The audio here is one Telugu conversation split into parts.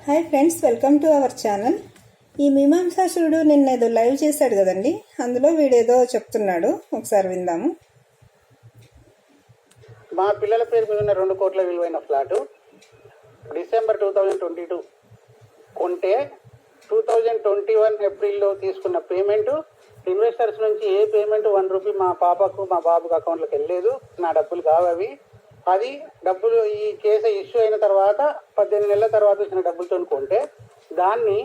Hi friends, welcome to our channel. ఈ మీమాంసాసురుడు నిన్న ఏదో లైవ్ చేశాడు కదండి, అందులో వీడేదో చెప్తున్నాడు, ఒకసారి విందాము. మా పిల్లల పేరు మీద ఉన్న 2 కోట్ల విలువైన ఫ్లాటు డిసెంబర్ 2022 కొంటే 2021 ఏప్రిల్లో తీసుకున్న పేమెంట్ ఇన్వెస్టర్స్ నుంచి ఏ పేమెంట్ 1 రూపీ మా పాపకు మా బాబుకు అకౌంట్లోకి వెళ్ళలేదు. నా డబ్బులు కావవి. అది డబ్బులు ఈ కేసు ఇష్యూ అయిన తర్వాత 18 నెలల తర్వాత వచ్చిన డబ్బులతో కొంటే దాన్ని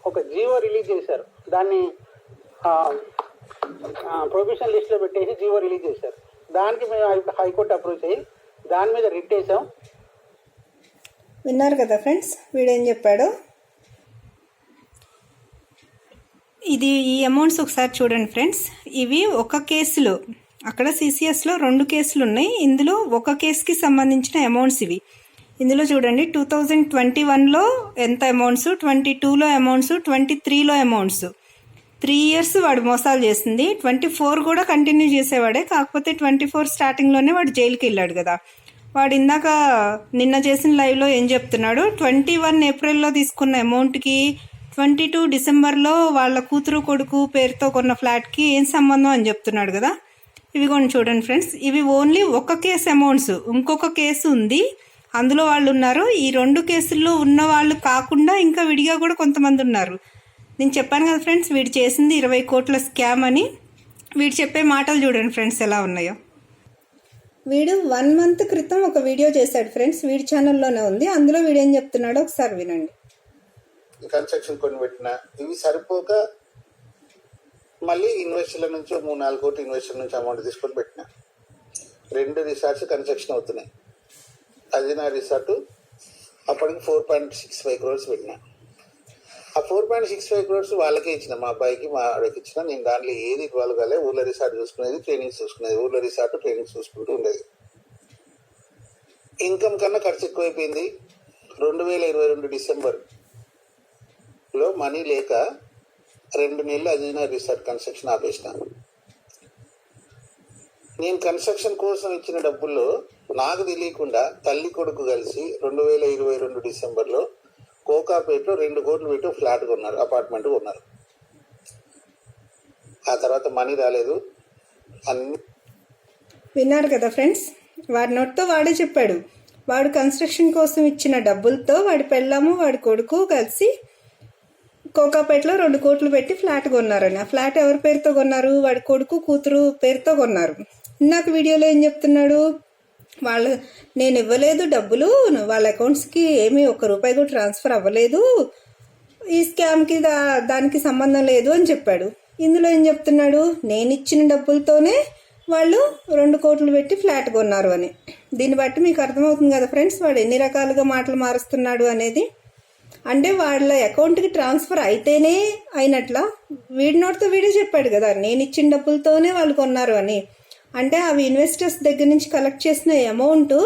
ఒక జీవో రిలీజ్ చేశారు. దాన్ని ప్రొవిజన్ లిస్ట్లో పెట్టేసి జీవో రిలీజ్ చేశారు. దానికి మేము హైకోర్టు అప్రూవ్ చేయి దాని మీద రిట్ వేసాం. విన్నారు కదా ఫ్రెండ్స్, వీడేం చెప్పాడో. ఈ అమౌంట్స్ ఒకసారి చూడండి ఫ్రెండ్స్. ఇవి ఒక కేసులో, అక్కడ సిసిఎస్లో 2 కేసులు ఉన్నాయి. ఇందులో ఒక కేసుకి సంబంధించిన అమౌంట్స్ ఇవి. ఇందులో చూడండి, 2021లో ఎంత అమౌంట్స్, 22లో అమౌంట్స్, 23లో అమౌంట్స్. 3 years వాడు మోసాలు చేసింది. 24 కూడా కంటిన్యూ చేసేవాడే, కాకపోతే 24 స్టార్టింగ్లోనే వాడు జైలుకి వెళ్ళాడు కదా. వాడు ఇందాక నిన్న చేసిన లైవ్లో ఏం చెప్తున్నాడు, 21 ఏప్రిల్లో తీసుకున్న అమౌంట్కి 22 డిసెంబర్లో వాళ్ళ కూతురు కొడుకు పేరుతో కొన్న ఫ్లాట్కి ఏం సంబంధం అని చెప్తున్నాడు కదా. ఇవి కొన్ని చూడండి ఫ్రెండ్స్, ఇవి ఓన్లీ ఒక కేసు అమౌంట్స్. ఇంకొక కేసు ఉంది, అందులో వాళ్ళు ఉన్నారు. ఈ 2 కేసుల్లో ఉన్న వాళ్ళు కాకుండా ఇంకా విడిగా కూడా కొంతమంది ఉన్నారు. నేను చెప్పాను కదా ఫ్రెండ్స్, వీడు చేసింది 20 కోట్ల స్కామ్ అని. వీడు చెప్పే మాటలు చూడండి ఫ్రెండ్స్ ఎలా ఉన్నాయో. వీడు 1 month క్రితం ఒక వీడియో చేశాడు ఫ్రెండ్స్, వీడి ఛానల్లోనే ఉంది. అందులో వీడు ఏం చెప్తున్నాడో ఒకసారి వినండి. కన్స్ట్రక్షన్ కొన్ని పెట్టిన ఇవి సరిపోక మళ్ళీ ఇన్వెస్టర్ల నుంచి 3-4 కోట్లు ఇన్వెస్టర్ నుంచి అమౌంట్ తీసుకొని పెట్టిన 2 రిసార్ట్స్ కన్స్ట్రక్షన్ అవుతున్నాయి. అది నా రిసార్ట్ అప్పటికి 4.65 crores పెట్టిన. ఆ 4.65 crores వాళ్ళకే ఇచ్చిన, మా అబ్బాయికి మా ఆవిడకి ఇచ్చిన. నేను దాంట్లో ఏది ఇవ్వాలి కాలే. ఊళ్ళో రిసార్ట్ చూసుకునేది, ట్రైనింగ్స్ చూసుకునేది. ఊళ్ళో రిసార్ట్ ట్రైనింగ్స్ చూసుకుంటూ ఉండేది. ఇన్కమ్ కన్నా ఖర్చు ఎక్కువైపోయింది. 2022 డిసెంబర్లో మనీ లేక 2 నెలలు అజీనా రిసార్ట్ కన్స్ట్రక్షన్ ఆపేసినాను. నేను కన్స్ట్రక్షన్ కోసం ఇచ్చిన డబ్బుల్లో నాకు తెలియకుండా తల్లి కొడుకు కలిసి 2022 డిసెంబర్లో కోకాపేటలో 2 కోట్లు పెట్టి ఫ్లాట్ కొన్నారు, అపార్ట్మెంట్ కొన్నారు. ఆ తర్వాత మనీ రాలేదు. అన్ని విన్నారు కదా ఫ్రెండ్స్, వాడి నోట్తో వాడే చెప్పాడు. వాడు కన్స్ట్రక్షన్ కోసం ఇచ్చిన డబ్బులతో వాడి పెళ్ళాము వాడి కొడుకు కలిసి కోకాపేటలో 2 కోట్లు పెట్టి ఫ్లాట్ కొన్నారని. ఆ ఫ్లాట్ ఎవరి పేరుతో కొన్నారు? వాడి కొడుకు కూతురు పేరుతో కొన్నారు. ఇందాక వీడియోలో ఏం చెప్తున్నాడు, నేను ఇవ్వలేదు డబ్బులు, వాళ్ళ అకౌంట్స్కి ఏమీ 1 రూపాయి కూడా ట్రాన్స్ఫర్ అవ్వలేదు, ఈ స్కామ్కి దానికి సంబంధం లేదు అని చెప్పాడు. ఇందులో ఏం చెప్తున్నాడు, నేను ఇచ్చిన డబ్బులతోనే వాళ్ళు 2 కోట్లు పెట్టి ఫ్లాట్ కొన్నారు అని. దీన్ని బట్టి మీకు అర్థమవుతుంది కదా ఫ్రెండ్స్, వాడు ఎన్ని రకాలుగా మాటలు మారుస్తున్నాడు అనేది. అంటే వాళ్ళ అకౌంట్కి ట్రాన్స్ఫర్ అయితేనే అయినట్లా. వీడి నోటితో వీడే చెప్పాడు కదా, నేను ఇచ్చిన డబ్బులతోనే వాళ్ళు కొన్నారు అని. అంటే అవి ఇన్వెస్టర్స్ దగ్గర నుంచి కలెక్ట్ చేసిన అమౌంట్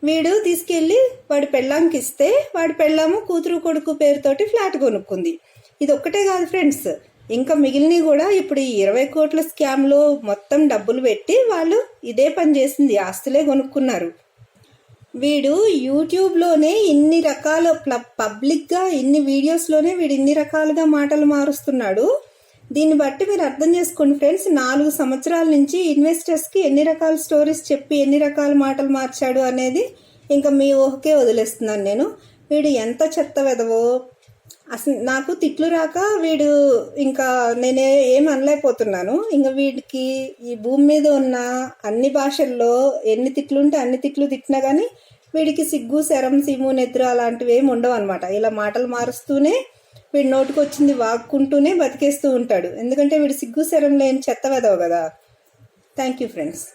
వీడు తీసుకెళ్ళి వాడి పెళ్ళాంకి ఇస్తే వాడి పెళ్ళాము కూతురు కొడుకు పేరుతోటి ఫ్లాట్ కొనుక్కుంది. ఇది ఒక్కటే కాదు ఫ్రెండ్స్, ఇంకా మిగిలినవి కూడా ఇప్పుడు ఈ 20 కోట్ల స్కామ్లో మొత్తం డబ్బులు పెట్టి వాళ్ళు ఇదే పని చేసింది, ఆస్తులే కొనుక్కున్నారు. వీడు యూట్యూబ్లోనే ఇన్ని రకాల పబ్లిక్గా ఇన్ని వీడియోస్లోనే వీడు ఇన్ని రకాలుగా మాటలు మారుస్తున్నాడు. దీన్ని బట్టి మీరు అర్థం చేసుకోండి ఫ్రెండ్స్, 4 సంవత్సరాల నుంచి ఇన్వెస్టర్స్కి ఎన్ని రకాల స్టోరీస్ చెప్పి ఎన్ని రకాల మాటలు మార్చాడు అనేది ఇంకా మీ ఊహకే వదిలేస్తున్నాను నేను. వీడు ఎంత చెత్త వెదవో అసలు. నాకు తిట్లు రాక వీడు ఇంకా నేనే ఏం అనలేకపోతున్నాను. ఇంకా వీడికి ఈ భూమి మీద ఉన్న అన్ని భాషల్లో ఎన్ని తిట్లుంటే అన్ని తిట్లు తిట్టినా కానీ వీడికి సిగ్గు శరం సిము నెత్తురు అలాంటివి ఏమి ఉండవు అనమాట. ఇలా మాటలు మారుస్తూనే వీడి నోటికి వచ్చింది వాక్కుంటూనే బతికేస్తూ ఉంటాడు. ఎందుకంటే వీడు సిగ్గు శరం లేని చెత్త వెదవ కదా. Thank you friends.